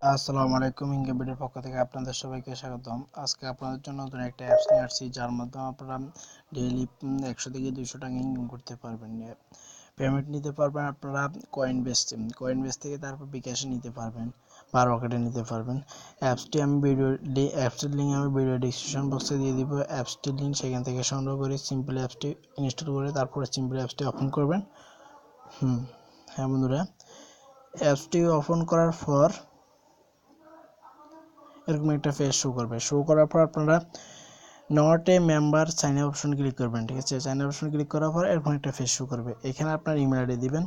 আসসালামু আলাইকুম, ইনকিউবেটর পক্ষ থেকে আপনাদের সবাইকে স্বাগতম। আজকে আপনাদের জন্য নতুন একটা অ্যাপস নিয়ে আসছি, যার মাধ্যমে আপনারা ডেইলি 100 থেকে 200 টাকা ইনকাম করতে পারবেন। পেমেন্ট নিতে পারবেন আপনারা কয়েনবেস থেকে, তারপর বিকাশে নিতে পারবেন বা রকেটে নিতে পারবেন। অ্যাপসটির লিঙ্ক আমি ভিডিও ডিসক্রিপশন বক্সে দিয়ে দিব। অ্যাপসটির লিঙ্ক সেখান থেকে সংগ্রহ করে সিম্পল অ্যাপসটি ইনস্টল করে তারপরে সিম্পল অ্যাপসটি ওপেন করবেন। হ্যাঁ বন্ধুরা, অ্যাপসটি ওপেন করার পর এরকম একটা পেজ শো করার পর আপনারা not a member sign up option click করবেন। ঠিক আছে, সাইন আপ অপশন ক্লিক করার পর এরকম একটা পেজ শো করবে। এখানে আপনার ইমেল আইডি দিবেন,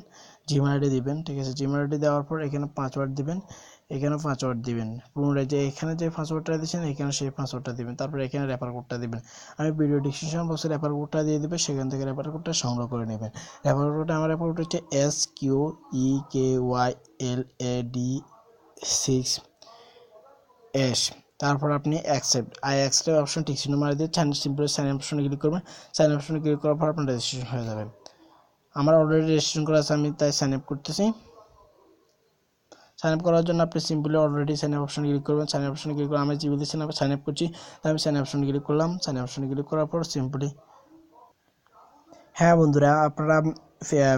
জিমেল আইডি দিবেন। ঠিক আছে, জিমেল আইডি দেওয়ার পর এখানে পাসওয়ার্ড দিবেন, এখানে পাসওয়ার্ড দিবেন। পুনরায় যে এখানে যে পাসওয়ার্ডটা দিয়েছেন এখানে সেই পাসওয়ার্ডটা দিবেন। তারপর এখানে রেফার কোডটা দিবেন। আমি ভিডিও ডিসক্রিপশন বক্সে রেফার কোডটা দিয়ে দেবে, সেখান থেকে রেফার কোডটা সংগ্রহ করে নেবেন। আমার রেফার কোড হচ্ছে SQEKYLAD6S। তারপর আপনি অ্যাকসেপ্ট অপশন টিক চিহ্ন মারি দিয়ে সিম্পল সাইন আপ অপশনে ক্লিক করবেন। সাইন আপ অপশনে ক্লিক করার পর আপনার রেজিস্ট্রেশন হয়ে যাবে। আমার অলরেডি রেজিস্ট্রেশন করা আছে, আমি তাই সাইন আপ করতেছি। সাইন আপ করার জন্য আপনি সিম্পলি অলরেডি সাইন আপ অপশনে ক্লিক করবেন। সাইন আপ অপশনে ক্লিক করে আমি জিমেইল সাইন আপ করছি, তাই আমি সাইন আপ অপশনে ক্লিক করলাম। সাইন আপ অপশনে ক্লিক করার পর সিম্পলি হ্যাঁ বন্ধুরা, আপনারা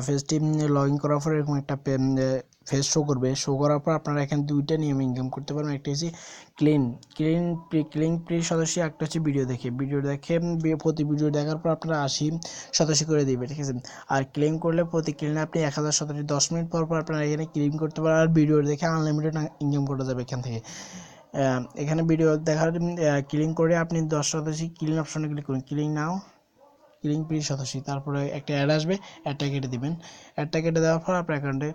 ফেসটি লগ ইন করার পর এরকম একটা ফেস শো করবে। শো করার পর আপনারা এখানে দুইটা নিয়মে ইনকাম করতে পারবেন। একটা হচ্ছে ক্লিন ক্লিন প্রি সদস্য, একটা হচ্ছে ভিডিও দেখে প্রতি ভিডিও দেখার পর আপনারা 80 সদস্য করে দিবে। ঠিক আছে, আর ক্লেম করলে প্রতি ক্লিনে আপনি 1000 সদস্য 10 মিনিট পর পর আপনারা এখানে ক্লেম করতে পারেন। আর ভিডিও দেখে আনলিমিটেড ইনকাম করা যাবে এখান থেকে। এখানে ভিডিও দেখার ক্লিন করে আপনি 10 সদস্য ক্লিন অপশনে ক্লিক করুন, ক্লিন নাও ক্লিং প্রি সদস্য। তারপরে একটা অ্যাড আসবে, অ্যাডটা কেটে দিবেন। অ্যাডটা কেটে দেওয়ার পর আপনার অ্যাকাউন্টে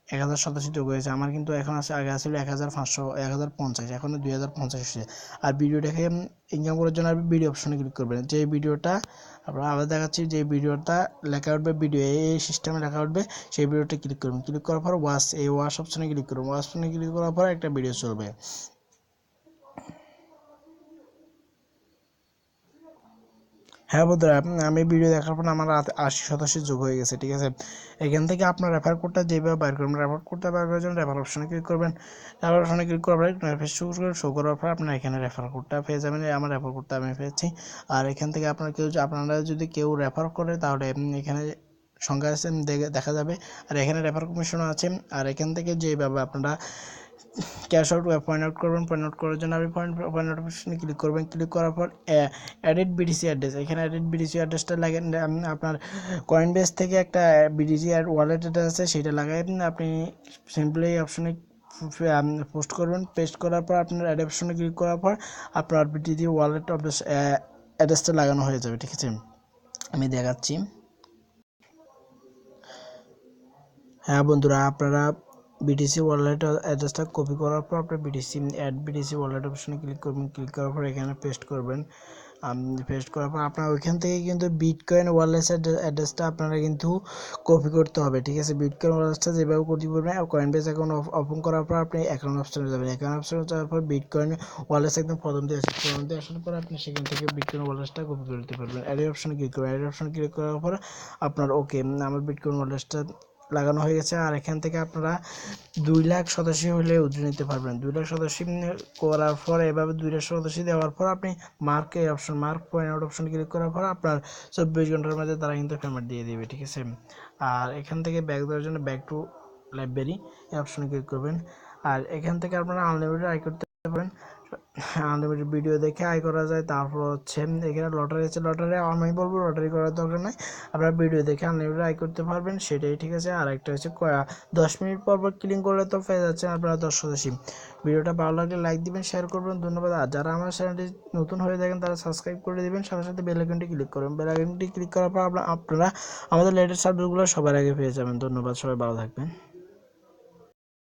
1000 সদস্য যোগ হয়েছে। আমার কিন্তু এখন আছে, আগে আসলে 1550, এখন 2050 এসেছে। আর ভিডিও দেখে ইনকাম করার জন্য আপনি ভিডিও অপশনে ক্লিক করবেন। যে ভিডিওটা আপনারা আবার দেখাচ্ছি, যে ভিডিওটা লেখা উঠবে ভিডিও এই সিস্টেমে লেখা উঠবে, সেই ভিডিওটা ক্লিক করবেন। ক্লিক করার পর ওয়াচ অপশনে ক্লিক করুন। ওয়াচ অপশনে ক্লিক করার পর একটা ভিডিও চলবে। হ্যাঁ বন্ধুরা, আমি ভিডিও দেখার পর আমার 80 সদস্য যোগ হয়ে গেছে। ঠিক আছে, এখান থেকে আপনার রেফার কোডটা যেভাবে বাইর করবেন, রেফার কোডটা বাইর করার জন্য রেফার অপশনে ক্লিক করবেন। রেফার অপশনে ক্লিক করার পরে শো করার পর আপনার এখানে রেফার কোডটা পেয়ে যাবেন। আমার রেফার কোডটা আমি পেয়েছি। আর এখান থেকে আপনারা যদি কেউ রেফার করে তাহলে এখানে সংখ্যা আছে দেখা যাবে। আর এখানে রেফার কমিশনও আছে। আর এখান থেকে যেভাবে আপনারা ক্যাশ আউট পয়েন্ট আউট করবেন, পয়েন্ট আউট করার জন্য আপনি পয়েন্ট আউট অপশনে ক্লিক করবেন। ক্লিক করার পর অ্যাডেড বিটিসি অ্যাড্রেস, এখানে অ্যাডেড বিটিসি অ্যাড্রেসটা লাগেন। আপনার কয়েনবেস থেকে একটা বিটিসি ওয়ালেট অ্যাড্রেস আছে, সেটা লাগাই আপনি সিম্পলি এই অপশনে পোস্ট করবেন। পেস্ট করার পর আপনার অ্যাড অপশনে ক্লিক করার পর আপনার বিটিসি ওয়ালেট অ্যাড্রেসটা লাগানো হয়ে যাবে। ঠিক আছে, আমি দেখাচ্ছি। হ্যাঁ বন্ধুরা, আপনারা বিটিসি ওয়ালেট অ্যাড্রেসটা কপি করার পর আপনার বিটিসি ওয়ালেট অপশনে ক্লিক করবেন। ক্লিক করার পর এখানে পেস্ট করবেন। পেস্ট করার পর আপনার ওইখান থেকে কিন্তু বিটকয়েন ওয়ালেট অ্যাড্রেসটা আপনারা কিন্তু কপি করতে হবে। ঠিক আছে, বিটকয়েন ওয়ালেটটা যেভাবে কপি করবেন, কয়েনবেস অ্যাকাউন্ট ওপেন করার পর আপনি অ্যাকাউন্ট অপশনে যাবেন। অ্যাকাউন্ট অপশনে যাওয়ার পর বিটকয়েন ওয়ালেট একদম প্রথম দিয়ে আসার পর আপনি সেখান থেকে বিটকয়েন ওয়ালেটটা কপি করতে পারবেন। অ্যাড অপশনে ক্লিক করবেন। অ্যাড অপশনে ক্লিক করার পর আপনার আমার বিটকয়েন ওয়ালেটটা লাগানো হয়ে গেছে। আর এখান থেকে আপনারা 2 লাখ সদস্য হলে উদ্যোগ নিতে পারবেন। 2 লাখ সদস্য করার পর এভাবে 2 লাখ সদস্য দেওয়ার পর আপনি mark point out option click করার পর আপনার 24 ঘন্টার মধ্যে তারা কিন্তু পেমেন্ট দিয়ে দেবে। ঠিক আছে, আর এখান থেকে ব্যাক দেওয়ার জন্য ব্যাক টু লাইব্রেরি এই অপশনে ক্লিক করবেন। আর এখান থেকে আপনারা আনলিমিটেড আয় করতে পারবেন। আনলিমিটেড ভিডিও দেখে আয় করা যায়। তারপর হচ্ছে এখানে লটারি আছে, লটারি আমি বলবো লটারি করার দরকার নাই, আপনারা ভিডিও দেখে আনলিমিটেড আয় করতে পারবেন, সেটাই ঠিক আছে। আর একটা হচ্ছে 10 মিনিট পর পর ক্লিক করলে তো পেয়ে যাচ্ছেন আপনারা 10 সদস্য। ভিডিওটা ভালো লাগলে লাইক দিবেন, শেয়ার করবেন। ধন্যবাদ। আর যারা আমার চ্যানেলটি নতুন হয়ে থাকেন তারা সাবস্ক্রাইব করে দিবেন, সাথে সাথে বেল আইকনটি ক্লিক করবেন। বেল আইকনটি ক্লিক করার পর আপনারা আমাদের লেটেস্ট আপডেটগুলো সবার আগে পেয়ে যাবেন। ধন্যবাদ, সবাই ভালো থাকবেন।